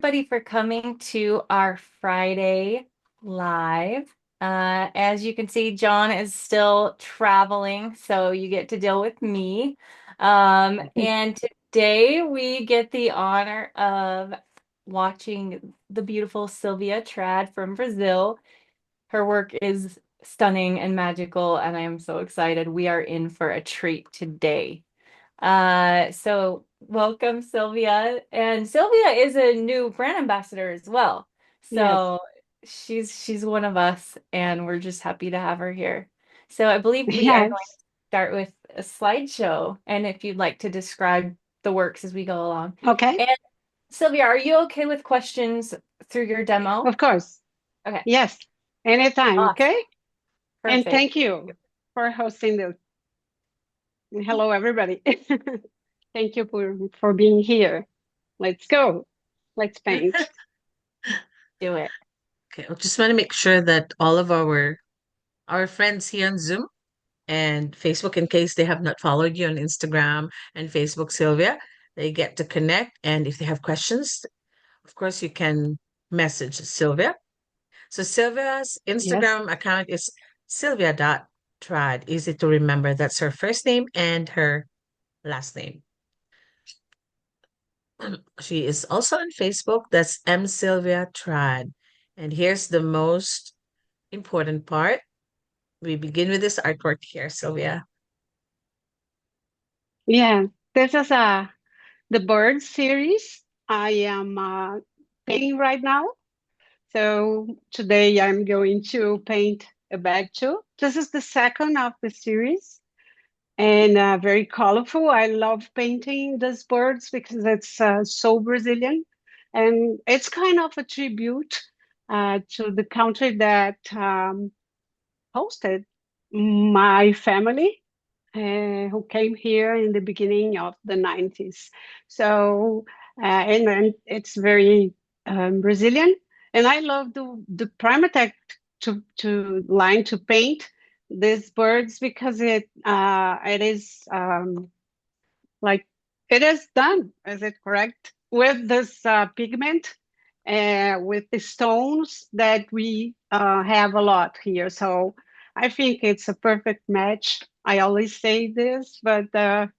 everybody for coming to our Friday live. As you can see, John is still traveling, so you get to deal with me. And today we get the honor of watching the beautiful Silvia Trad from Brazil. Her work is stunning and magical, and I am so excited. We are in for a treat today. So welcome, Silvia. And Silvia is a new brand ambassador as well. Yes, So she's one of us, and we're just happy to have her here. So I believe we are going yes. to start with a slideshow, and if you'd like to describe the works as we go along. Okay, And Silvia, are you okay with questions through your demo? of course. Okay, Yes, anytime. awesome. Okay. And Perfect. thank you for hosting this. Hello, everybody. Thank you for being here. Let's go. Let's paint. Do it. Okay, I just want to make sure that all of our friends here on Zoom and Facebook, in case they have not followed you on Instagram and Facebook, Sylvia, they get to connect. And if they have questions, of course, you can message Sylvia. So Sylvia's Yes. Instagram account is sylvia.trad. Easy to remember. That's her first name and her last name. She is also on Facebook. That's M Sylvia Trad. And here's the most important part. We begin with this artwork here, Sylvia. Yeah. This is the bird series I am painting right now. So today I'm going to paint a bag too. This is the second of the series. And very colorful. I love painting these birds because it's so Brazilian, and it's kind of a tribute to the country that hosted my family, who came here in the beginning of the 90s. So, and then it's very Brazilian, and I love the Primatech to line to paint these birds because it is like it is done, is it correct? With this pigment, with the stones that we have a lot here. So I think it's a perfect match. I always say this, but I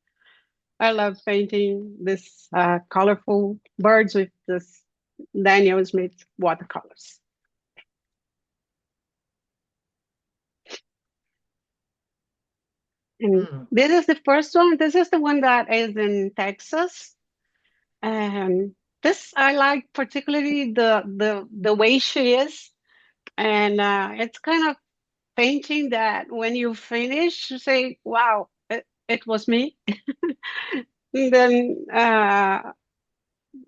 love painting this colorful birds with this Daniel Smith watercolors. And Mm, this is the first one. This is the one that is in Texas. And this I like particularly the way she is, and it's kind of painting that when you finish, you say, "Wow, it was me." And then,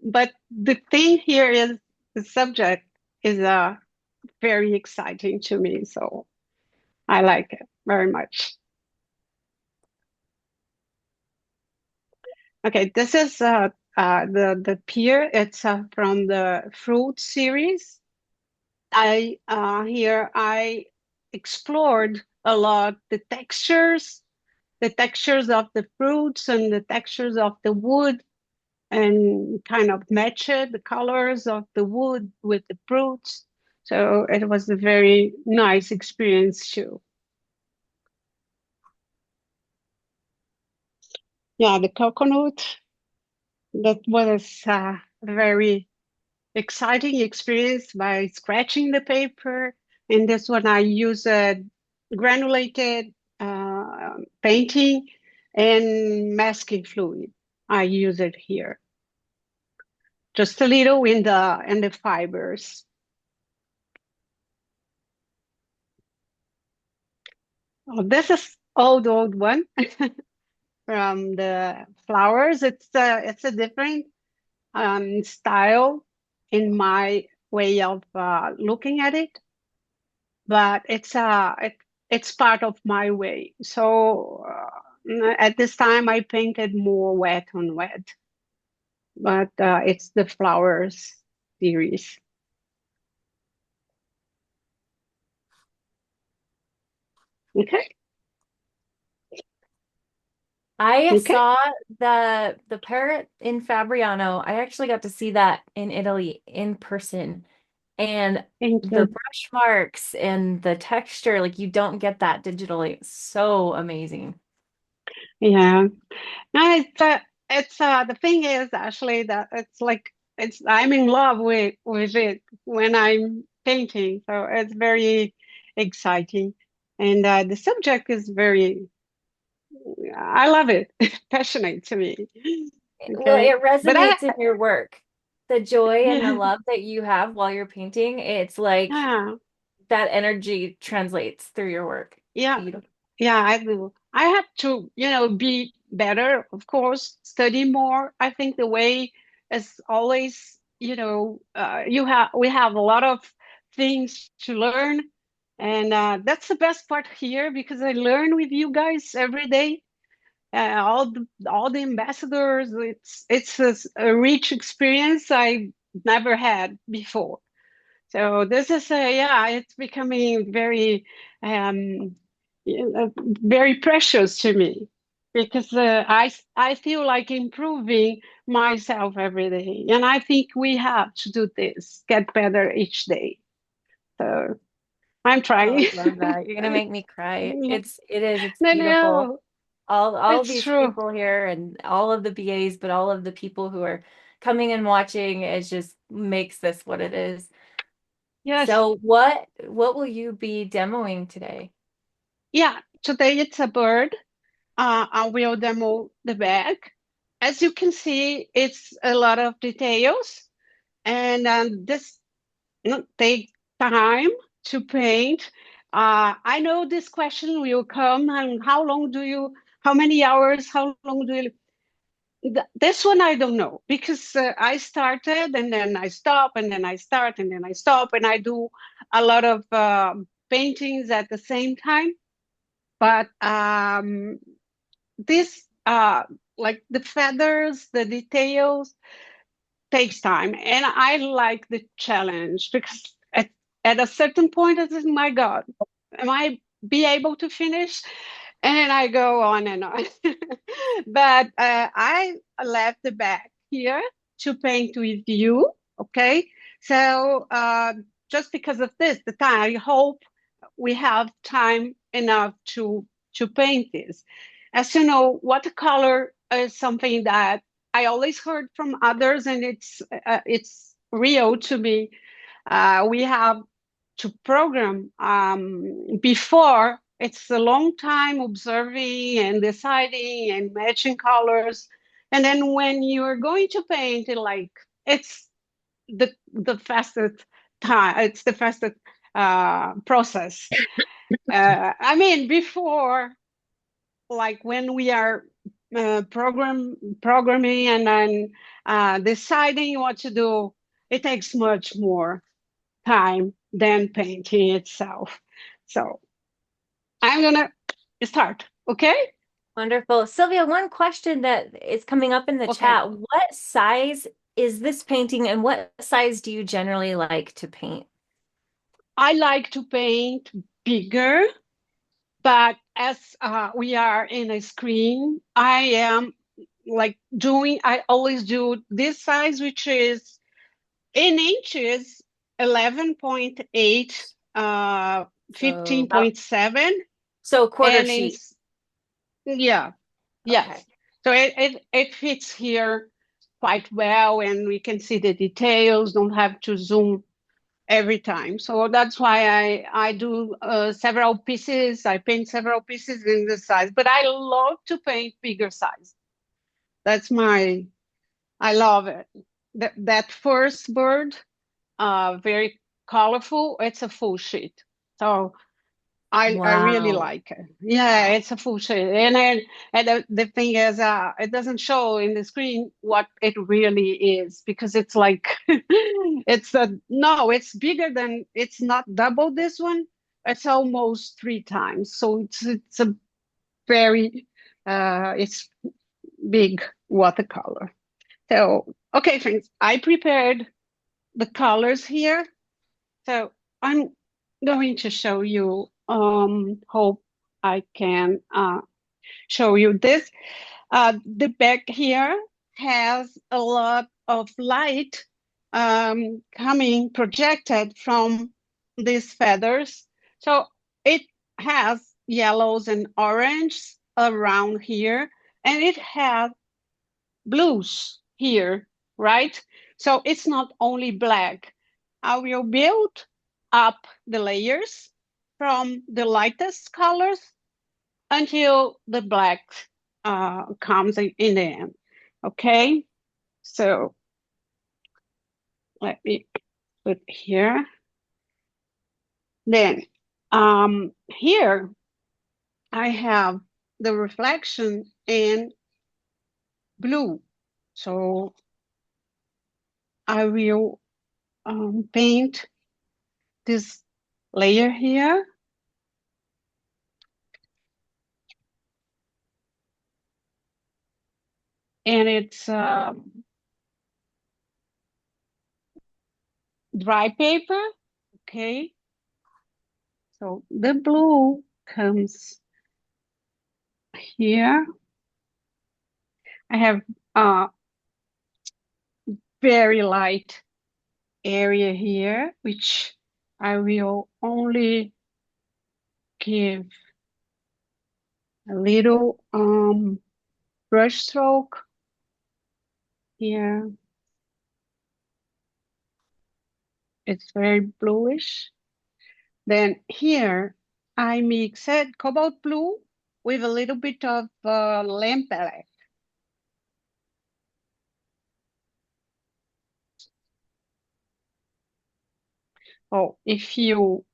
but the thing here is the subject is very exciting to me, so I like it very much. Okay, this is the pear. It's from the fruit series. I here I explored a lot the textures of the fruits and the textures of the wood, and kind of matched the colors of the wood with the fruits. So it was a very nice experience too. Yeah, the coconut, that was a very exciting experience by scratching the paper. And this one I use a granulated painting and masking fluid. I use it here, just a little in the fibers. Oh, this is old one from the flowers. It's a different style in my way of looking at it, but it's part of my way. So at this time, I painted more wet on wet, but it's the flowers series. Okay. I Okay. saw the parrot in Fabriano. I actually got to see that in Italy in person. And Thank the you. brush marks and the texture, like you don't get that digitally. It's so amazing. Yeah. No, it's the thing is actually that it's like it's I'm in love with it when I'm painting, so it's very exciting, and the subject is very I love it. It's passionate to me. Well, Okay, it but I resonates in your work. The joy and the yeah love that you have while you're painting, it's like yeah that energy translates through your work. It's yeah beautiful. yeah I do. I have to be better, of course, study more. I think the way is always we have a lot of things to learn, and that's the best part here because I learn with you guys every day. All the ambassadors, it's a rich experience I never had before. So this is it's becoming um, very precious to me because I feel like improving myself every day, and I think we have to do this, get better each day. So I'm Oh, trying. I love that. You're gonna make me cry. It's No, beautiful. no, All it's these true. people here and all of the BAs, but all of the people who are coming and watching, it just makes this what it is. Yes, So what will you be demoing today? yeah. Today it's a bird. I will demo the bag. As you can see, it's a lot of details, and this take time to paint. I know this question will come, and how many hours, how long do you? This one I don't know because I started and then I stop and then I start and then I stop and I do a lot of paintings at the same time. But this like the feathers, the details takes time, and I like the challenge because at a certain point I think, my God, am I be able to finish? And then I go on and on. But I left the back here to paint with you. Okay, so just because of this, the time I hope we have time enough to paint this. As you know, watercolor is something that I always heard from others, and it's real to me. We have to program before. It's a long time observing and deciding and matching colors, and then when you're going to paint, it's the fastest time. It's the fastest process. I mean, before, like when we are programming and then deciding what to do, it takes much more time than painting itself. So I'm gonna start. Okay. Wonderful. Sylvia, one question that is coming up in the Okay. chat. What size is this painting and what size do you generally like to paint? I like to paint bigger, but as we are in a screen, I am I always do this size, which is in inches, 11.8, So about 15.7, so quarter and sheet. yeah, Okay. yes. So it fits here quite well, and we can see the details, don't have to zoom every time. So that's why I do several pieces. I paint several pieces in this size, but I love to paint bigger size. That's I love it. That first bird, very colorful. It's a full sheet. So I really Wow. like it. Yeah, Wow. it's a full sheet. And the thing is, it doesn't show in the screen what it really is because it's like it's a no, it's bigger than it's not double this one. It's almost three times. So it's a very it's big watercolor. So okay, friends, I prepared the colors here. So I'm going to show you, hope I can show you this. The back here has a lot of light coming projected from these feathers. So it has yellows and oranges around here, and it has blues here, right? So it's not only black. I will build up the layers from the lightest colors until the black comes in the end. Okay, so let me put here. Then here I have the reflection in blue. So I will paint this layer here. And it's dry paper, okay? So the blue comes here. I have a very light area here, which I will only give a little brush stroke here. It's very bluish. Then here I mixed cobalt blue with a little bit of lamp black. Oh, if you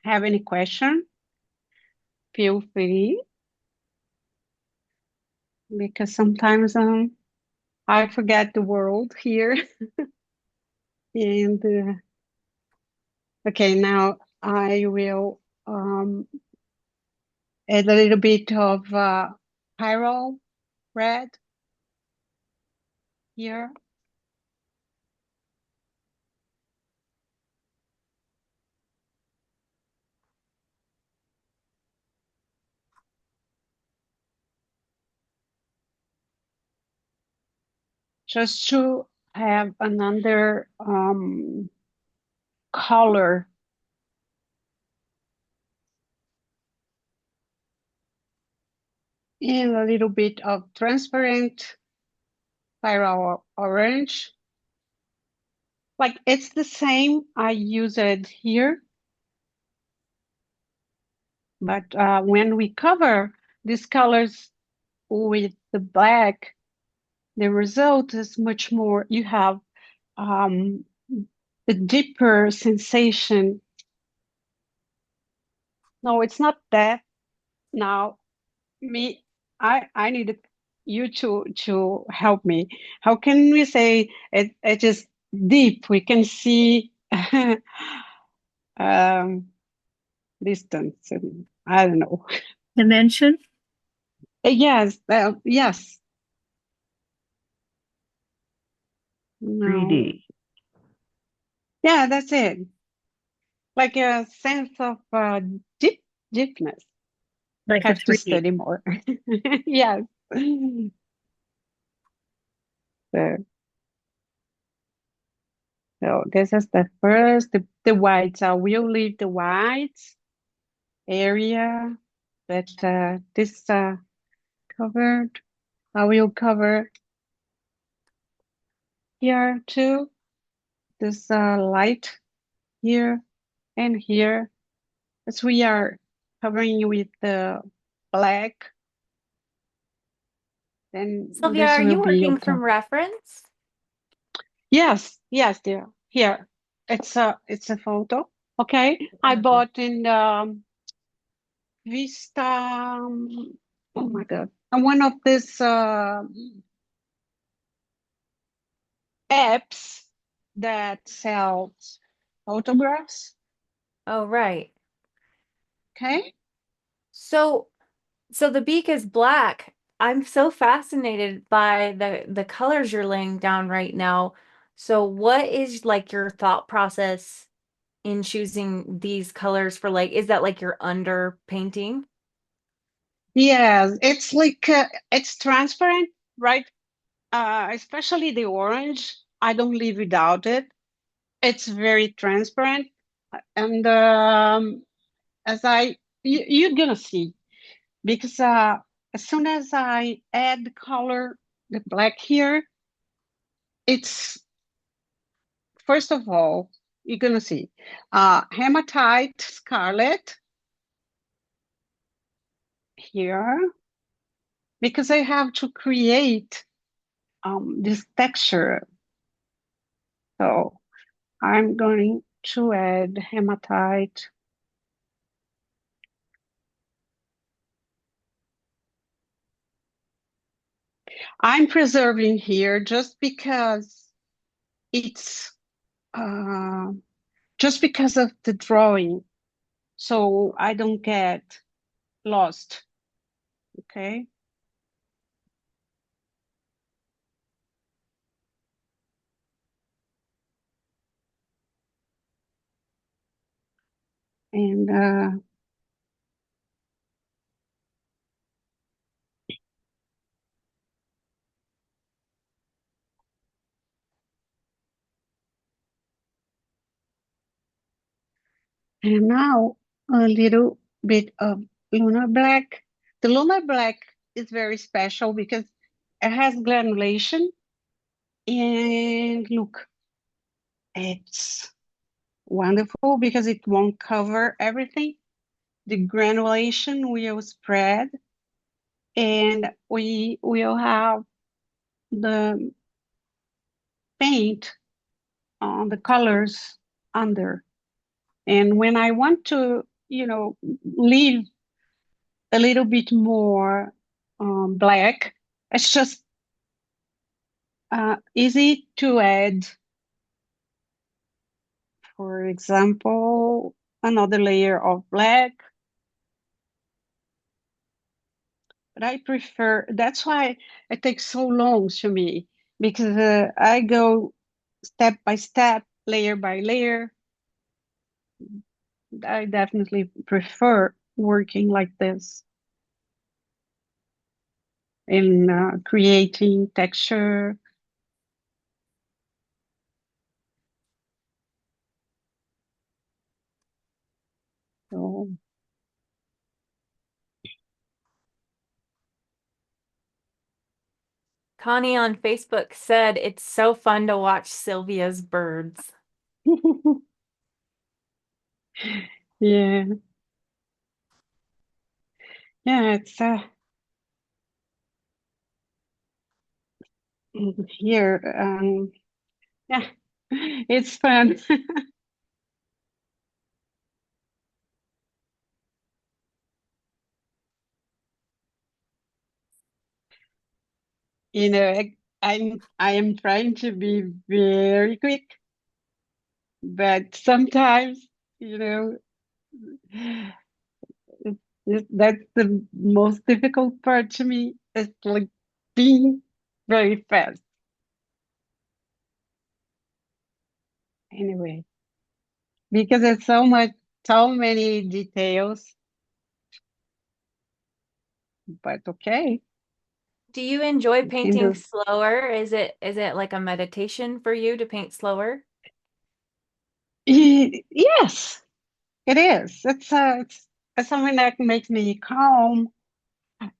have any question, feel free, because sometimes I forget the world here. And okay, now I will add a little bit of pyrrole red here. Just to have another color. And a little bit of transparent pyrrole orange. Like it's the same I use it here. But when we cover these colors with the black, the result is much more, you have a deeper sensation. No, it's not that. Now, me, I need you to help me. How can we say it is deep? We can see um, distance. And I don't know. Dimension? Yes, yes. No. 3D. Yeah, that's it. Like a sense of deepness. Like a Have to 3D. study more. Yes. So, so this is the first, the whites. I will leave the whites area that this covered. I will cover here too. This light here and here. As we are covering with the black, then Sylvia, this are will you be working okay. from reference? Yes, yes, dear. Here, it's a photo. Okay, I bought in Vista. Oh my God, and one of these apps that sells photographs. Oh, right. Okay. So so the beak is black. I'm so fascinated by the colors you're laying down right now. So what is like your thought process in choosing these colors for like, is that like your underpainting? Yes, it's like it's transparent, right? Especially the orange. I don't live without it. It's very transparent, and as you're gonna see because as soon as I add the color, the black here, it's first of all you're gonna see hematite scarlet here because I have to create this texture. So I'm going to add hematite. I'm preserving here it's uh, just because of the drawing, so I don't get lost. Okay, and and now a little bit of lunar black. The lunar black is very special because it has granulation, and look, it's wonderful because it won't cover everything. The granulation will spread, and we will have the paint on the colors under. And when I want to, leave a little bit more black, it's just easy to add, for example, another layer of black. But I prefer, that's why it takes so long to me, because I go step by step, layer by layer. I definitely prefer working like this in creating texture. So, Connie on Facebook said it's so fun to watch Sylvia's birds. yeah, yeah, it's here. Yeah, it's fun. I am trying to be very quick, but sometimes, you know, that's the most difficult part to me. It's like being very fast. Anyway, because it's so many details, but okay, Do you enjoy we can painting do. slower? Is it like a meditation for you to paint slower? Yes, it is. It's something that makes me calm.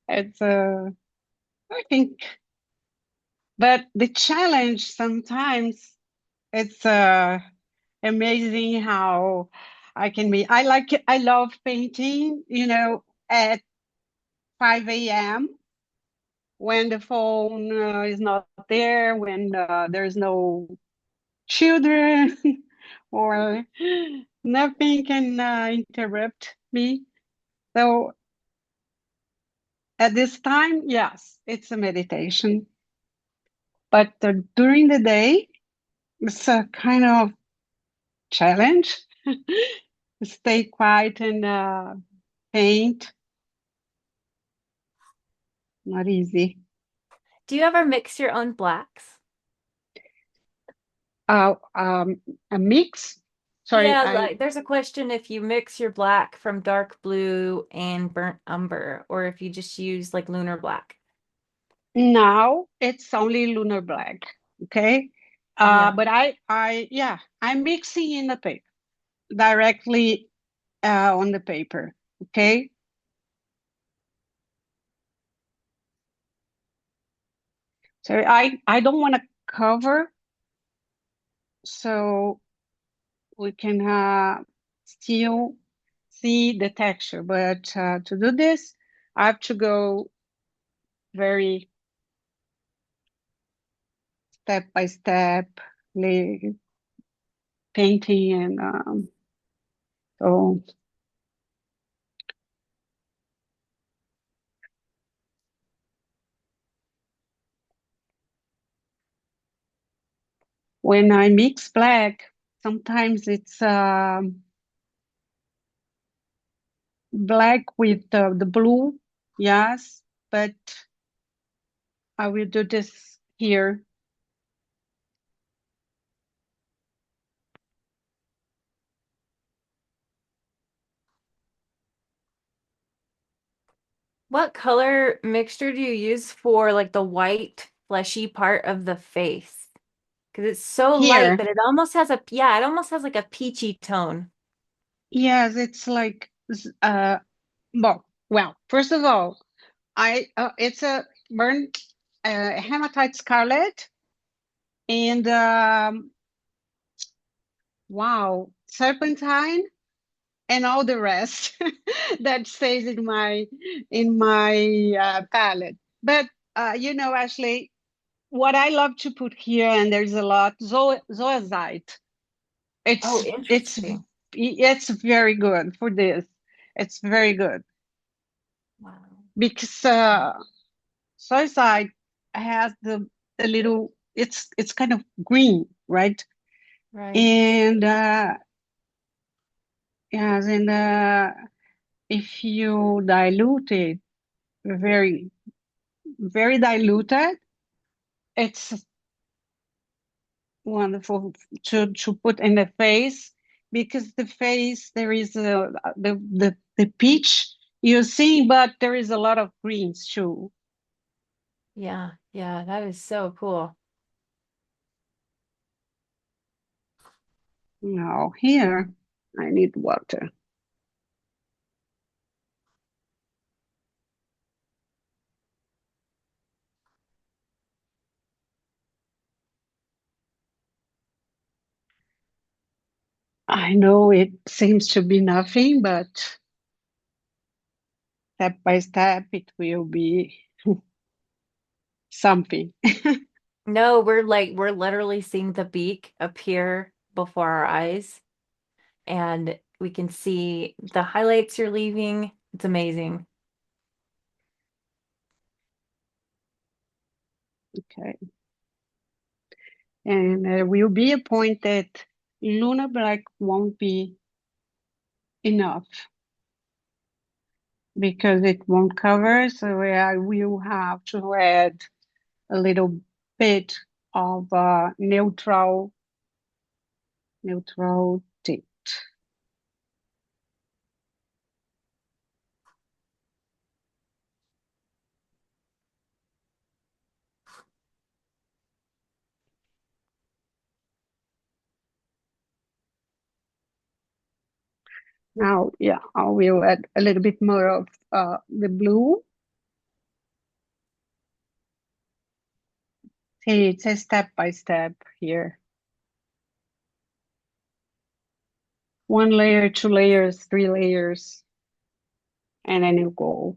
It's I think, but the challenge sometimes it's amazing how I can be. I love painting, at 5 a.m. when the phone is not there, when there's no children or nothing can interrupt me. So at this time, yes, it's a meditation. But during the day, it's a kind of challenge. Stay quiet and paint. Not easy. Do you ever mix your own blacks? Uh, um, a mix. Sorry, Yeah, I like there's a question if you mix your black from dark blue and burnt umber, or if you just use like lunar black. now it's only lunar black. Okay. Yeah. But yeah, I'm mixing in the paper directly on the paper. Okay. So I don't want to cover so we can still see the texture. But to do this, I have to go very step by step, painting and so when I mix black, sometimes it's black with the blue, yes, but I will do this here. What color mixture do you use for like the white fleshy part of the face? Because it's so light, Here, but it almost has a, yeah, it almost has like a peachy tone. yes, it's like well, first of all, I it's a burnt hematite scarlet and wow, serpentine and all the rest that stays in my palette. But Ashley, what I love to put here, and there's a lot, zoazite. Oh, It's interesting. it's very good for this. It's very good Wow. because zoazite has the little. It's kind of green, right? Right. And yes, and if you dilute it very very diluted, it's wonderful to put in the face because the face there is the peach you see, but there is a lot of greens too. Yeah. Yeah. That is so cool. Now here I need water. I know it seems to be nothing, but step by step it will be something. No, we're literally seeing the beak appear before our eyes, and we can see the highlights you're leaving. It's amazing. Okay. And there will be a point that lunar black won't be enough because it won't cover. So I will have to add a little bit of neutral tint. Now, yeah, I will add a little bit more of the blue. See, it's a step by step here. One layer, two layers, three layers, and then you go.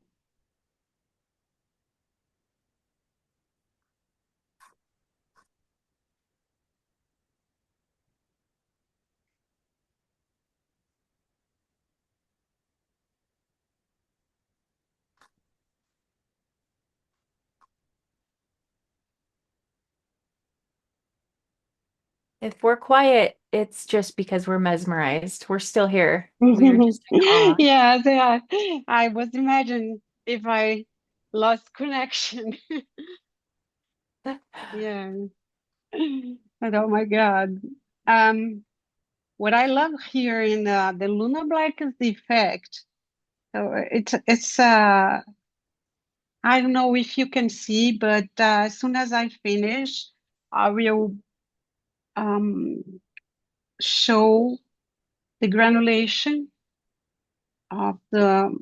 If we're quiet, it's just because we're mesmerized. We're still here. We are just in awe. Yeah, I was imagining if I lost connection. Yeah. But oh my God. Um, what I love here in the Luna Black is the effect. So it's I don't know if you can see, but as soon as I finish, I will um, show the granulation of the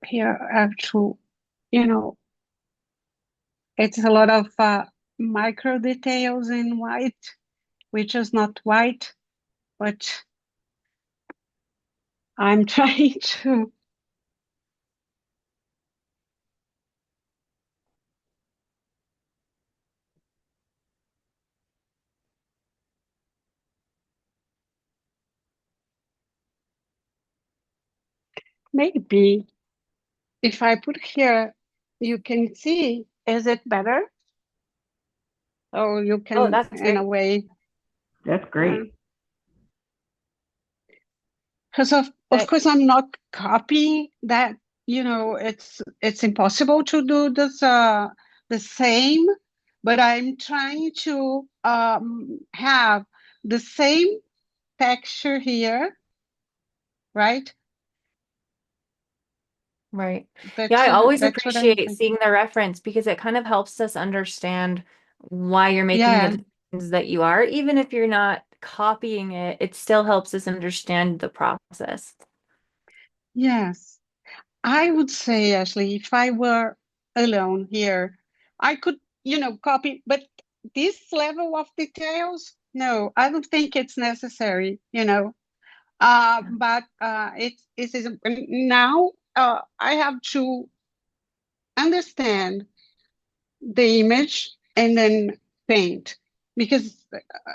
here I have to, you know, it's a lot of micro details in white, which is not white, but I'm trying to. Maybe if I put here, you can see, is it better? So you Oh, can, that's in a great. way, That's great. because of That course I'm not copying that, it's impossible to do this the same, but I'm trying to have the same texture here, right? Right. Yeah, That's I always that's what I'm appreciate thinking. seeing the reference because it kind of helps us understand why you're making the Yeah, decisions that you are. Even if you're not copying it, it still helps us understand the process. yes. I would say, Ashley, if I were alone here, I could, copy, but this level of details, no, I don't think it's necessary, but it is now I have to understand the image and then paint because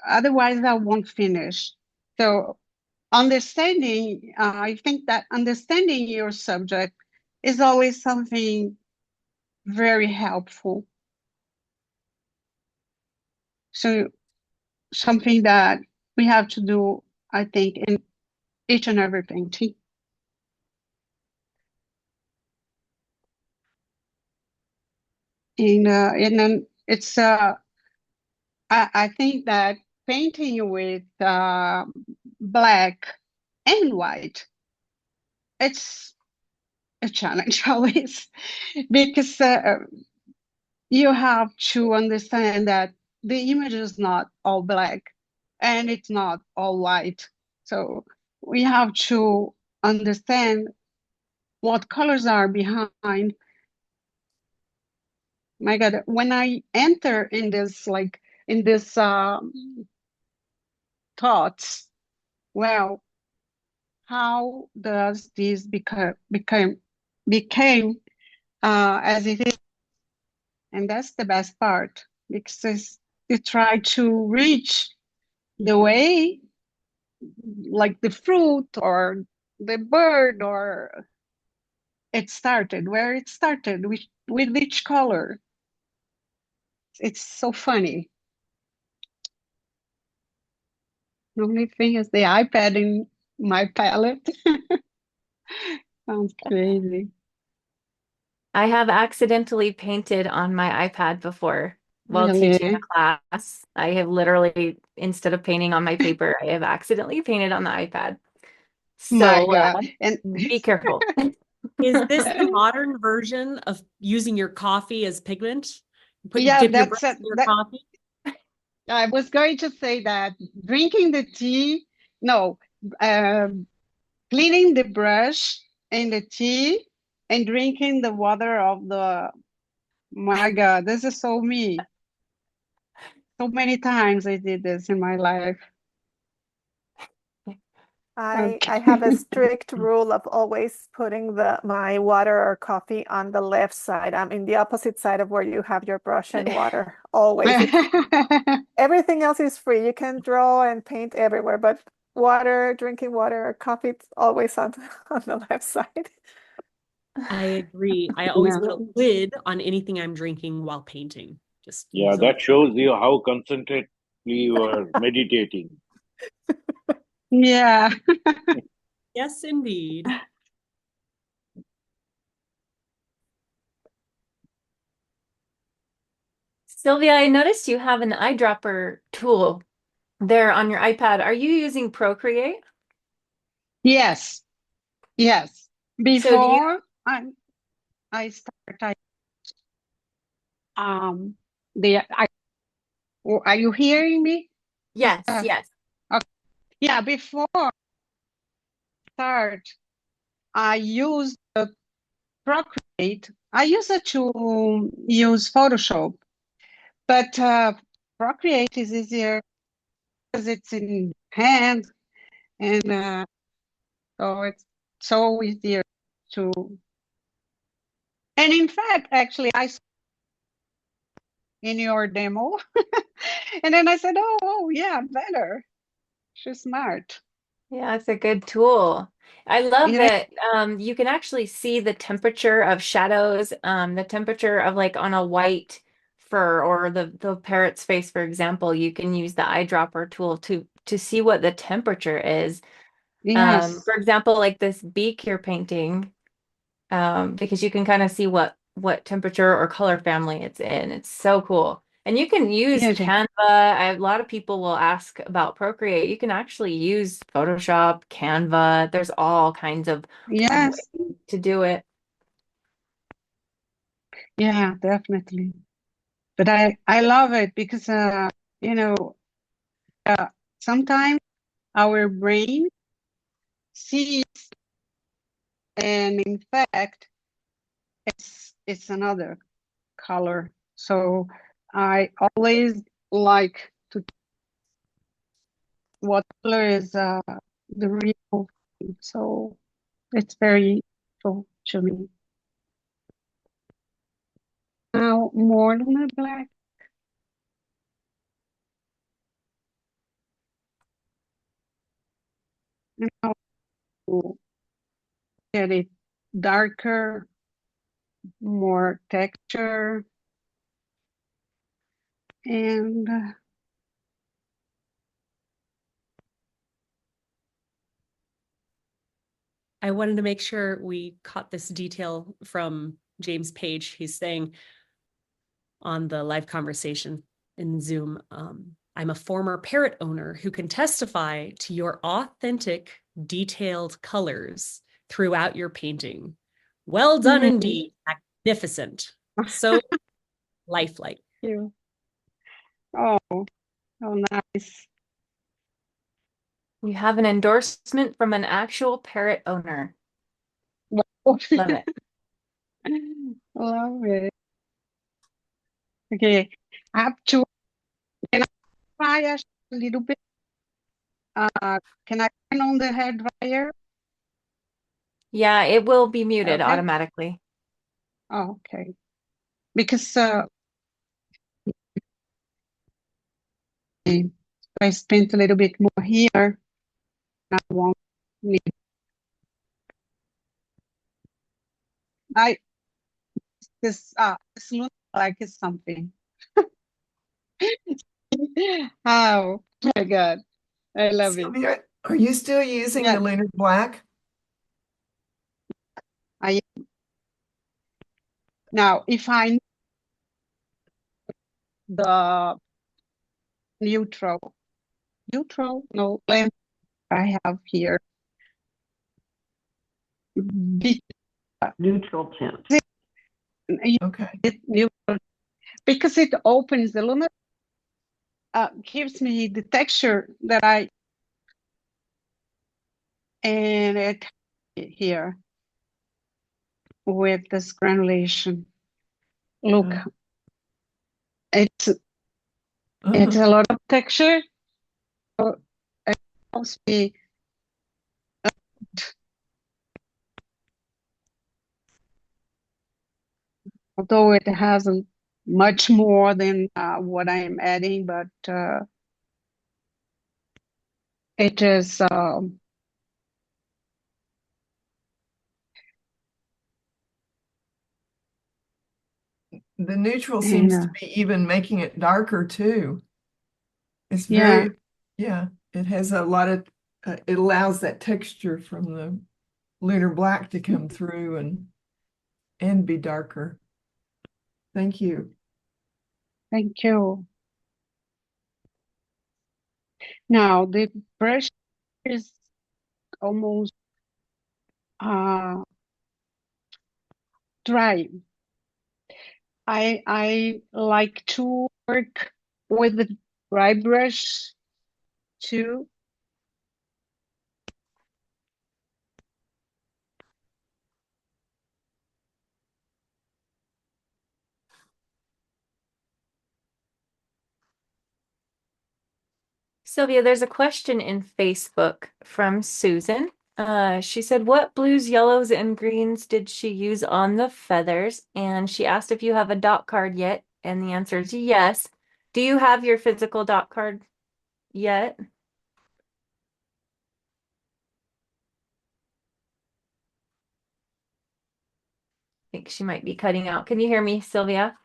otherwise I won't finish. So I think that understanding your subject is always something very helpful. So something that we have to do, I think, in each and every painting. And then it's I think that painting with black and white, it's a challenge always because you have to understand that the image is not all black and it's not all white. So we have to understand what colors are behind. My God, when I enter in this, like in this thoughts, well, how does this became as it is? And that's the best part because you try to reach the way, like the fruit or the bird, or where it started, with each color. It's so funny. The only thing is the iPad in my palette. Sounds crazy. I have accidentally painted on my iPad before while teaching a Really? class. I have literally, instead of painting on my paper, I have accidentally painted on the iPad. My So God. And be careful. Is this the modern version of using your coffee as pigment? yeah, Dip your brush in your that coffee? I was going to say that drinking the tea, no, um, cleaning the brush in the tea and drinking the water of the, my God, this is so me. So many times I did this in my life. I have a Okay. strict rule of always putting my water or coffee on the left side. I'm in the opposite side of where you have your brush and water. Always. Everything else is free. You can draw and paint everywhere, but drinking water or coffee, it's always on, on the left side. I agree. I always put a No. lid on anything I'm drinking while painting. Just Yeah, use a that shows you how concentratedly you are meditating. Yeah. yes, indeed. Sylvia, I noticed you have an eyedropper tool there on your iPad. Are you using Procreate? Yes, yes. So do you? Before I start, um the I are you hearing me? Yes, yes. Okay. Yeah, before I start, I use Procreate. I used to use Photoshop, but Procreate is easier because it's in hand, and so it's so easier to. And in fact, actually, I saw in your demo, and then I said, "Oh, yeah, better. She's smart." Yeah, it's a good tool. I love Yeah, that you can actually see the temperature of shadows, the temperature of like on a white fur or the parrot's face, for example. You can use the eyedropper tool to see what the temperature is. yes, For example, like this beak you're painting, because you can kind of see what temperature or color family it's in. It's so cool. And you can use yeah, Canva. A lot of people will ask about Procreate. You can actually use Photoshop, Canva. There's all kinds of yes, ways to do it. yeah, definitely. But I love it because you know uh, sometimes our brain sees, and in fact it's another color. So I always like to what color is the real thing. So it's very useful to me. Now more than a black, now to get it darker, more texture, and I wanted to make sure we caught this detail from James Page. He's saying on the live conversation in Zoom, I'm a former parrot owner who can testify to your authentic, detailed colors throughout your painting. Well done indeed. Magnificent. So lifelike. you. Oh, oh, nice. You have an endorsement from an actual parrot owner. Wow. Love it. Love it. Okay, I have to. Can I try a little bit? Can I turn on the hair dryer? Yeah, it will be muted Okay. automatically. Oh, okay. Because if I spent a little bit more here, I won't need. I this looks like it's something. Oh my God, I love it. Sylvia, are you still using Yeah, the lunar black? I now if I the neutral no lamp I have here be Neutral tint. Okay. neutral because it opens the lunar gives me the texture that I and it here with this granulation. Look, Uh, it's it's a lot of texture. So it helps me, although it hasn't much more than what I am adding, but it is the neutral and seems to be even making it darker too. It's yeah, very, yeah, it has a lot of, it allows that texture from the lunar black to come through and be darker. Thank you. Thank you. Now the brush is almost uh dry. I like to work with the dry brush too. Sylvia, there's a question in Facebook from Susan. She said, what blues, yellows, and greens did she use on the feathers? And she asked if you have a dot card yet, and the answer is yes. Do you have your physical dot card yet? I think she might be cutting out. Can you hear me, Sylvia?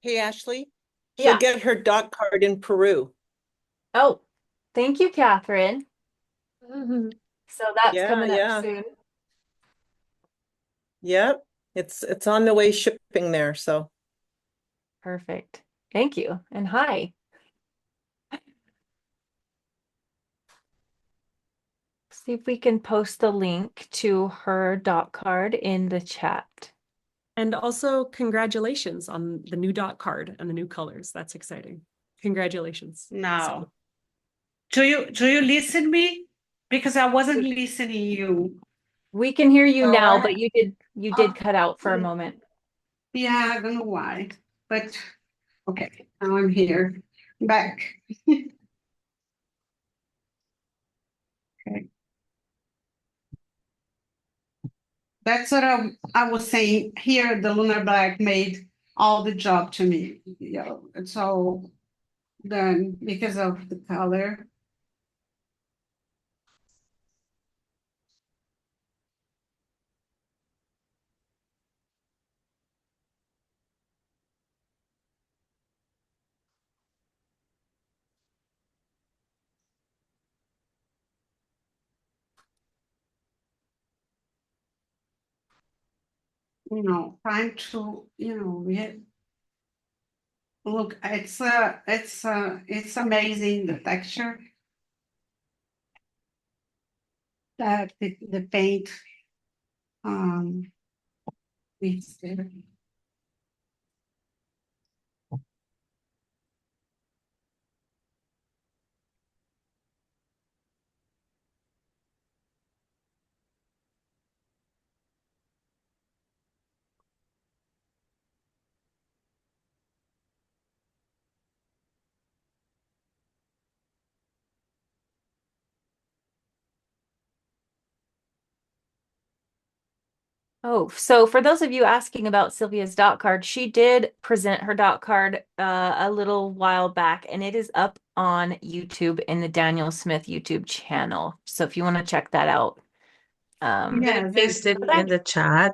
Hey, Ashley, she'll Yeah. get her dot card in Peru. Oh, thank you, Catherine. Mhm. So that's Yeah, coming up yeah, soon. yep. It's on the way shipping there. So Perfect. Thank you. And hi. See if we can post the link to her dot card in the chat. And also congratulations on the new dot card and the new colors. That's exciting. Congratulations. Now, do you listen me? Because I wasn't listening you. We can hear you now, Or but you did cut out for a moment. yeah, I don't know why, but okay, now I'm here, back. Okay. That's what I was saying. Here, the lunar black made all the job to me. You know, it's all done because of the color. Trying to, look, it's amazing the texture that the paint um is there. Oh, so for those of you asking about Sylvia's dot card, she did present her dot card a little while back, and it is up on YouTube in the Daniel Smith YouTube channel. So if you want to check that out. I'm gonna Yeah, paste it But in the chat.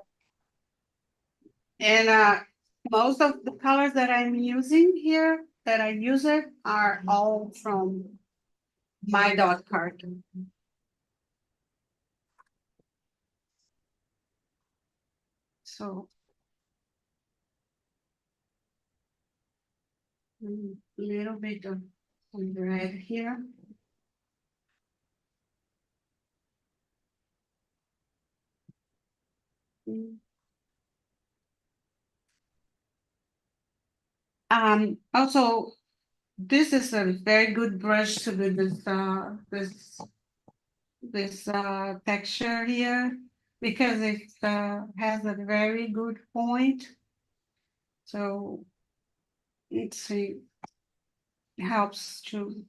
and most of the colors that I'm using here that I use it are all from my dot card. So a little bit of some red here. Mm. Also, this is a very good brush to do this texture here because it has a very good point. So it helps to.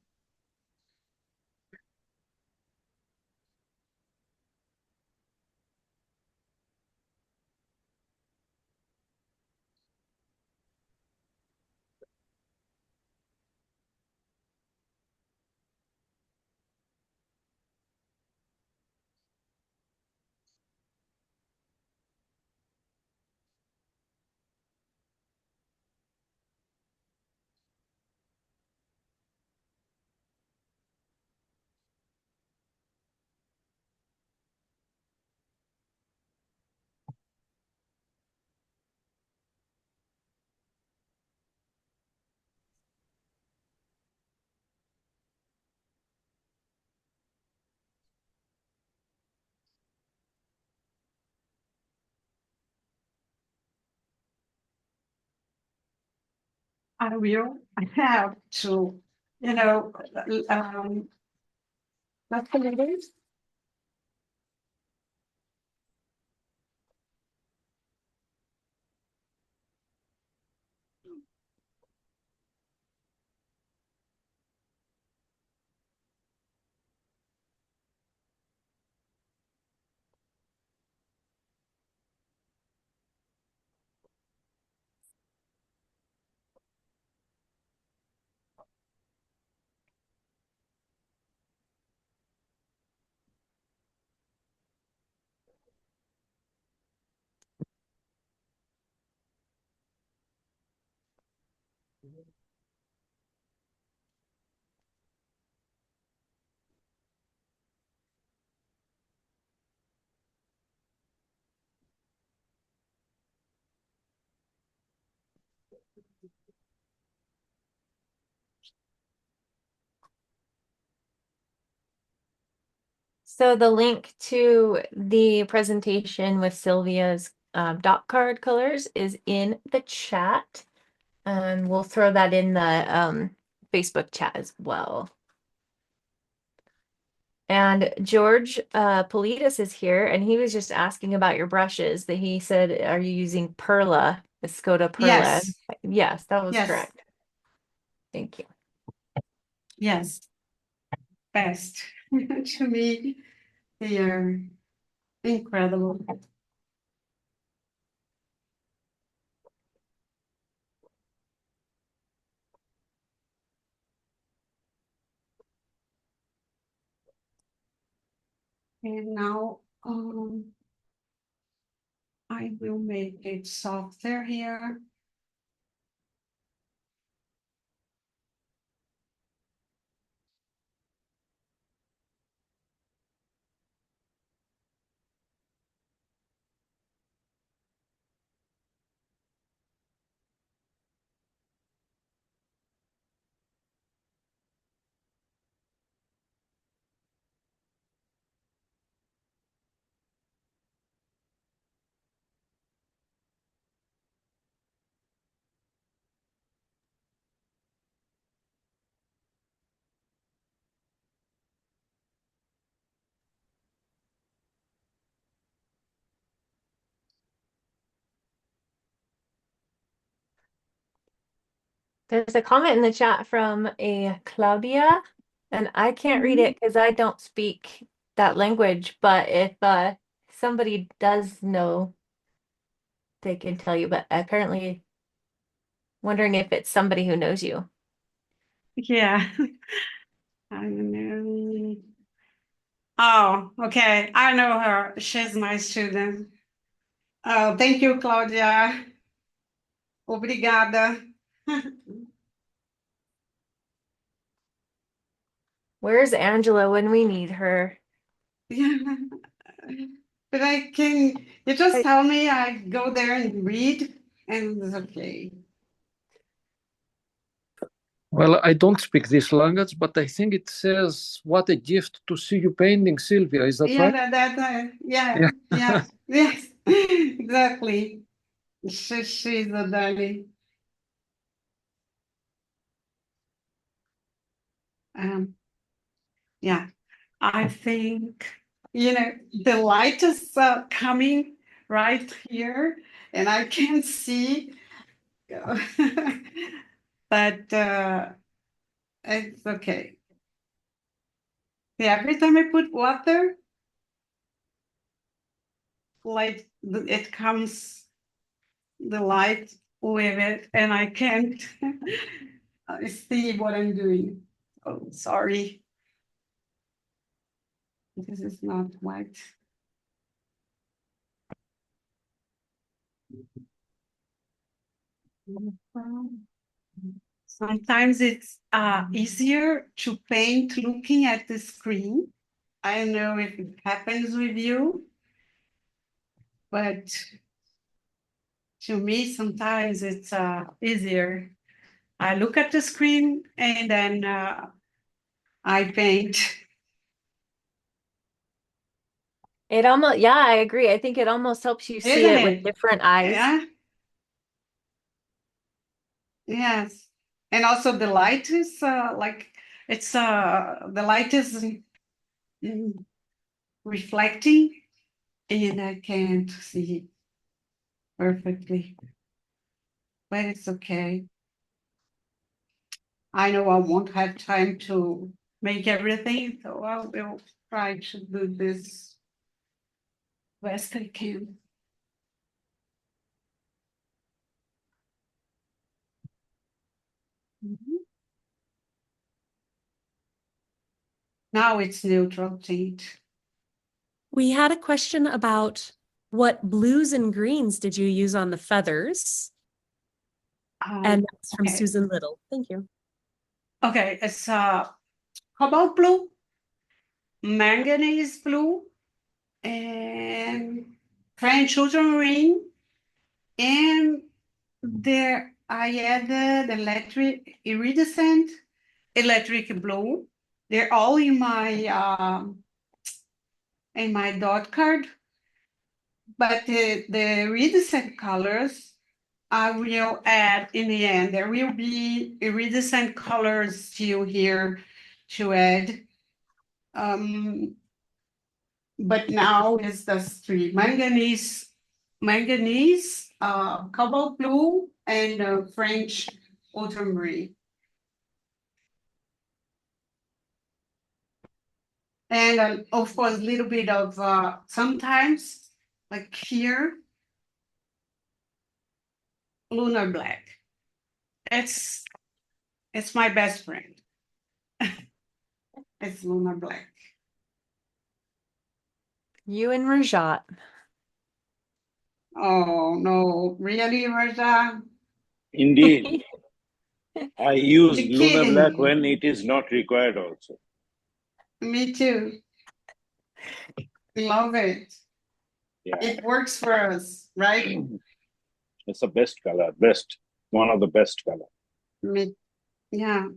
I will. I have to, you know, that's the ladies. So the link to the presentation with Sylvia's dot card colors is in the chat. And we'll throw that in the Facebook chat as well. And George Politis is here, and he was just asking about your brushes. That he said, "Are you using Perla, Escoda Perla?" Yes, Yes, that was yes, correct. Thank you. yes. Best. To me, they are incredible. And now I will make it softer here. There's a comment in the chat from a Claudia, and I can't read it because I don't speak that language. But if somebody does know, they can tell you. But apparently, wondering if it's somebody who knows you. Yeah. I don't know. Oh, okay. I know her. She's my student. Oh, thank you, Claudia. Obrigada. Where's Angela when we need her? Yeah. But you just tell me, I go there and read, and it's okay. Well, I don't speak this language, but I think it says, "What a gift to see you painting, Silvia." Is that Yeah, right? yeah, yeah, yes, exactly. She's a darling. Yeah, I think, the light is coming right here, and I can't see, but it's okay. Yeah, every time I put water, like it comes the light with it, and I can't see what I'm doing. Oh, sorry. This is not white. Sometimes it's easier to paint looking at the screen. I don't know if it happens with you, but to me, sometimes it's easier. I look at the screen and then I paint. It almost, yeah, I agree. I think it almost helps you see Isn't it with it? different eyes. Yeah. Yes. And also the light is like it's the light is reflecting and I can't see perfectly, but it's okay. I know I won't have time to make everything, so I will try to do this best I can. Mhm. Now it's neutral tint. We had a question about what blues and greens did you use on the feathers? And that's from Okay. Susan Little. Thank you. Okay, it's cobalt blue, manganese blue, and French ultramarine, and there I added electric blue. They're all in my dot card, but the iridescent colors I will add in the end. There will be iridescent colors still here to add. But now is the three manganese, cobalt blue, and French ultramarine. And of course, a little bit of sometimes, like here, lunar black. It's my best friend. It's lunar black. You and Rajat. Oh no, really, Raja? Indeed, I use You're lunar kidding black me. when it is not required also. Me too. Love it. Yeah, It works for us, right? it's the best color, one of the best color. Me, yeah.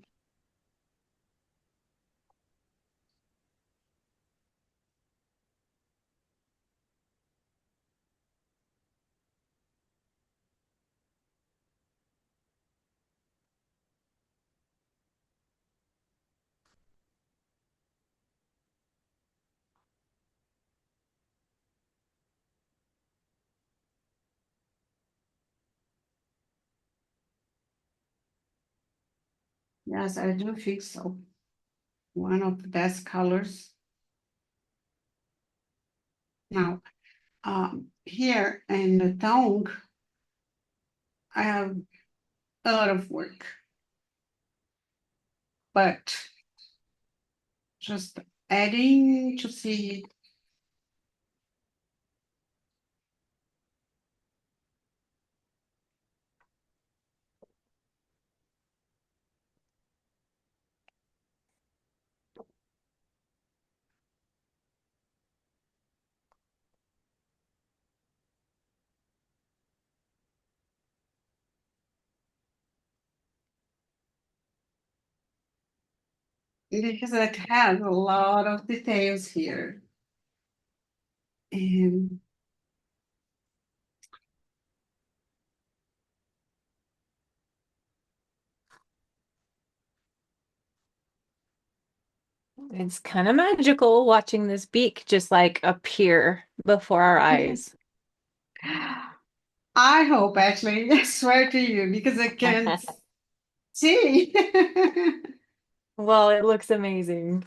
Yes, I do think so. One of the best colors. Now, here in the tongue, I have a lot of work, but just adding to see. Because it has a lot of details here. And It's kind of magical watching this beak just like appear before our eyes. I hope actually, I swear to you, because I can't see. Well, it looks amazing.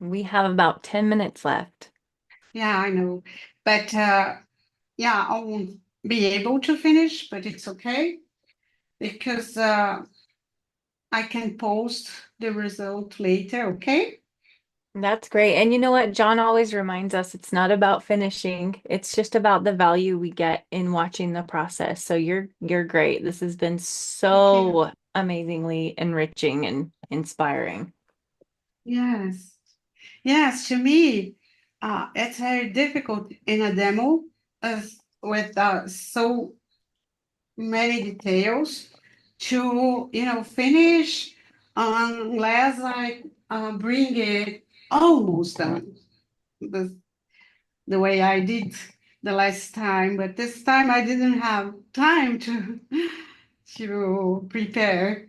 We have about 10 minutes left. Yeah, I know. But yeah, I won't be able to finish, but it's okay because I can post the result later, okay? That's great. And you know what? John always reminds us it's not about finishing. It's just about the value we get in watching the process. So you're great. This has been so amazingly enriching and inspiring. Yes. Yes, to me, it's very difficult in a demo with so many details to, finish unless I bring it almost done the way I did the last time, but this time I didn't have time to to prepare.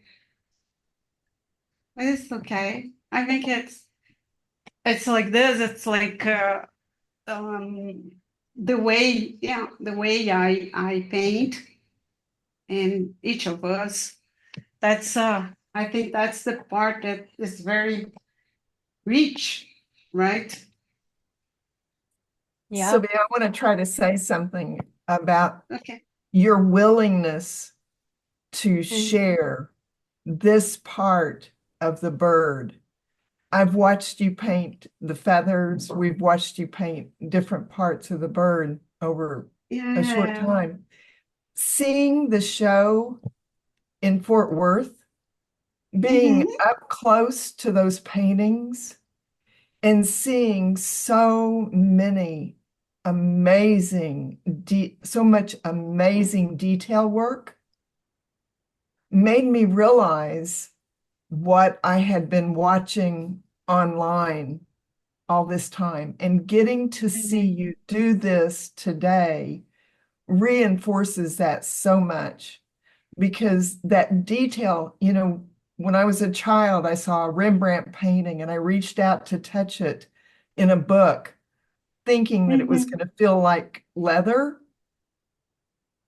But it's okay. I think it's like this. It's like um, the way, yeah, the way I paint, and each of us. That's I think that's the part that is very rich, right? Yeah. Sylvia, I want to try to say something about Okay. your willingness to Mm. share this part of the bird. I've watched you paint the feathers. We've watched you paint different parts of the bird over a short Yeah. time. Seeing the show in Fort Worth, being up close to those paintings and seeing so many so much amazing detail work made me realize what I had been watching online all this time, and getting to see you do this today reinforces that so much, because that detail, when I was a child, I saw a Rembrandt painting and I reached out to touch it in a book, thinking that it was going to feel like leather,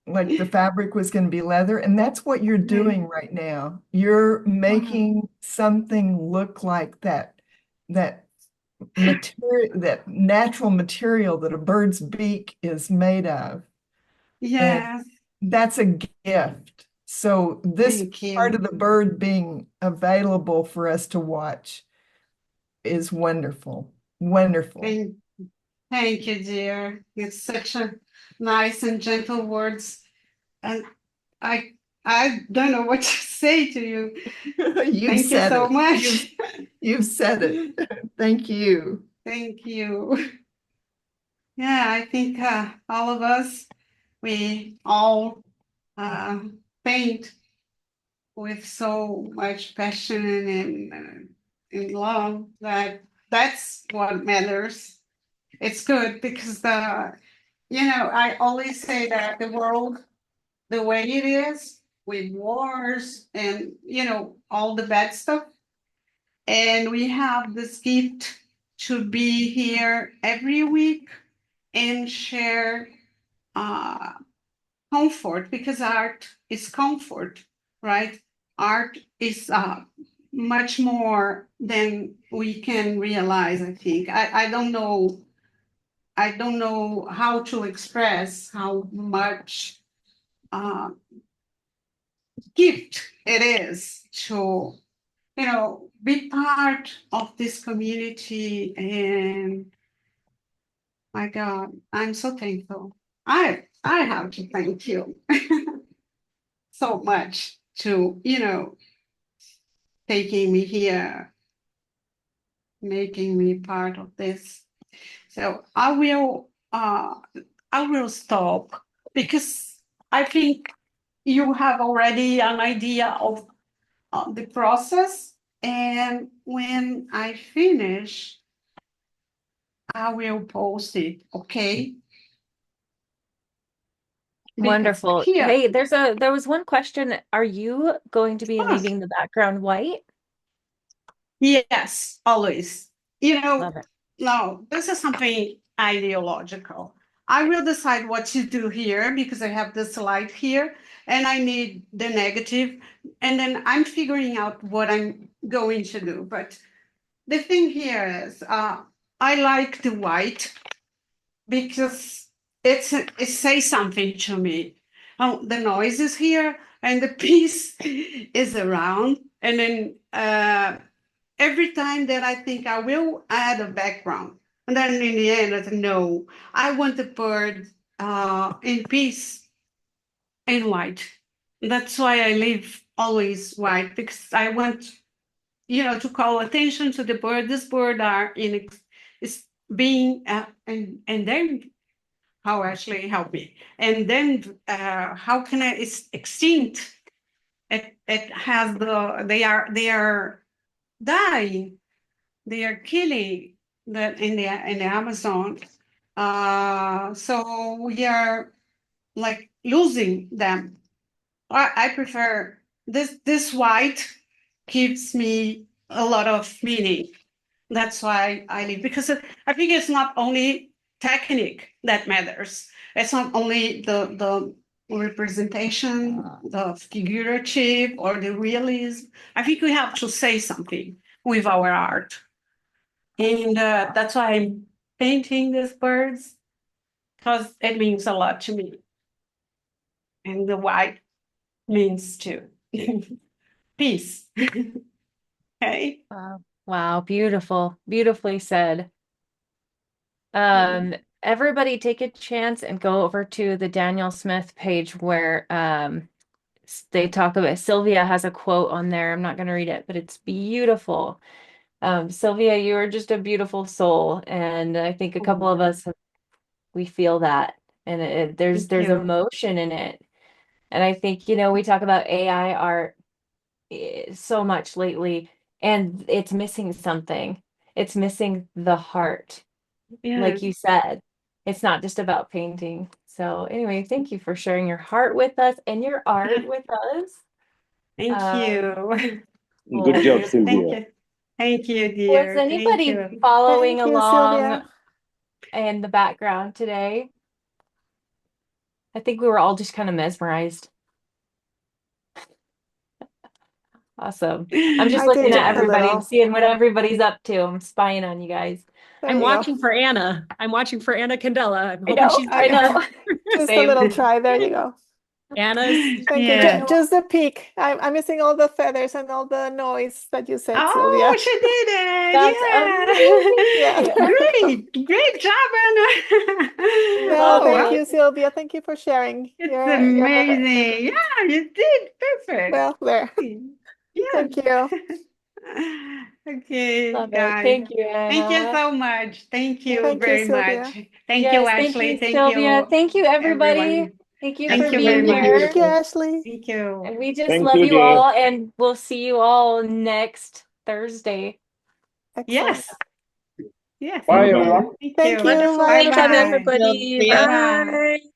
like the fabric was going to be leather. And that's what you're doing right now. You're making something look like that material, that natural material that a bird's beak is made of. And Yes. that's a gift. So this Thank you. part of the bird being available for us to watch is wonderful. Wonderful. Thank you, dear. It's such a nice and gentle words. And I don't know what to say to you. Thank you so much. You've said it. Thank you. Thank you. Yeah, I think all of us, we all paint with so much passion and love that that's what matters. It's good because I always say that the world, the way it is, with wars and all the bad stuff, and we have this gift to be here every week and share uh, comfort, because art is comfort, right? Art is much more than we can realize, I think. I don't know how to express how much uh, gift it is to be part of this community. And my God, I'm so thankful. I have to thank you so much to taking me here, making me part of this. So I will stop, because I think you have already an idea of the process. And when I finish, I will post it, okay? Because Wonderful. here, Hey, there was one question. Are you going to be ask. leaving the background white? Yes, always. Love it. No, this is something ideological. I will decide what to do here because I have this light here and I need the negative, and then I'm figuring out what I'm going to do. But the thing here is, I like the white because it says something to me. Oh, the noise is here and the peace is around, and then every time that I think I will add a background. And then in the end, I said, no, I want the bird in peace and white. That's why I leave always white, because I want, to call attention to the bird. This bird is being, and then how actually help me. And then how can it's extinct. It has they are dying. They are killing that in the Amazon. So we are like losing them. I prefer this white gives me a lot of meaning. That's why I leave, because I think it's not only technique that matters. It's not only the representation, the figurative or the realism. I think we have to say something with our art. And that's why I'm painting these birds, because it means a lot to me. And the white means too. Peace. Okay. Wow. Wow, beautiful. Beautifully said. Everybody take a chance and go over to the Daniel Smith page where they talk about Silvia has a quote on there. I'm not going to read it, but it's beautiful. Silvia, you are just a beautiful soul, and I think a couple of us we feel that, and there's you. emotion in it. And I think, you know, we talk about AI art so much lately, and it's missing something. It's missing the heart. Like Yes. you said, it's not just about painting. So anyway, thank you for sharing your heart with us and your art with us. Thank you. Good Cool. job, Thank Sylvia. you. Thank you, Was dear. Thank anybody you. following Thank you, along Sylvia. in the background today? I think we were all just kind of mesmerized. Awesome. I'm just I did looking at a everybody and little. seeing what everybody's up to. I'm spying on you guys. There I'm you go. watching for Anna. I'm watching for Anna Candela. I'm I hoping know, she's I there. know. Just a Same. little try. There you go. Anna's Thank you. Yeah. Just the peak. I'm missing all the feathers and all the noise that you said, Oh, Sylvia. she did That's it. Yeah. amazing. Yeah. Great job, Anna. No, Love thank Oh, it. you, Sylvia. Thank you for sharing. it's You're amazing. Yeah, you did perfect. well there. Yes. Thank you. Okay, Love it. guys. Thank you, Thank you Anna. so much. Thank you Thank you, very Sylvia. much. Thank you, Yes, thank Ashley. you, Thank Sylvia. you, Thank you, everybody. everyone. Thank you Thank for you very being much. Thank here. you, Ashley. Thank you. And we just Thank love you, you dear. all, and we'll see you all next Thursday. Excellent. Yes. Yes. Bye, Bye bye. everyone. Thank Thank you. you. Wonderful Bye, Bye weekend, everybody. bye. everybody. Bye Sylvia. bye. Bye.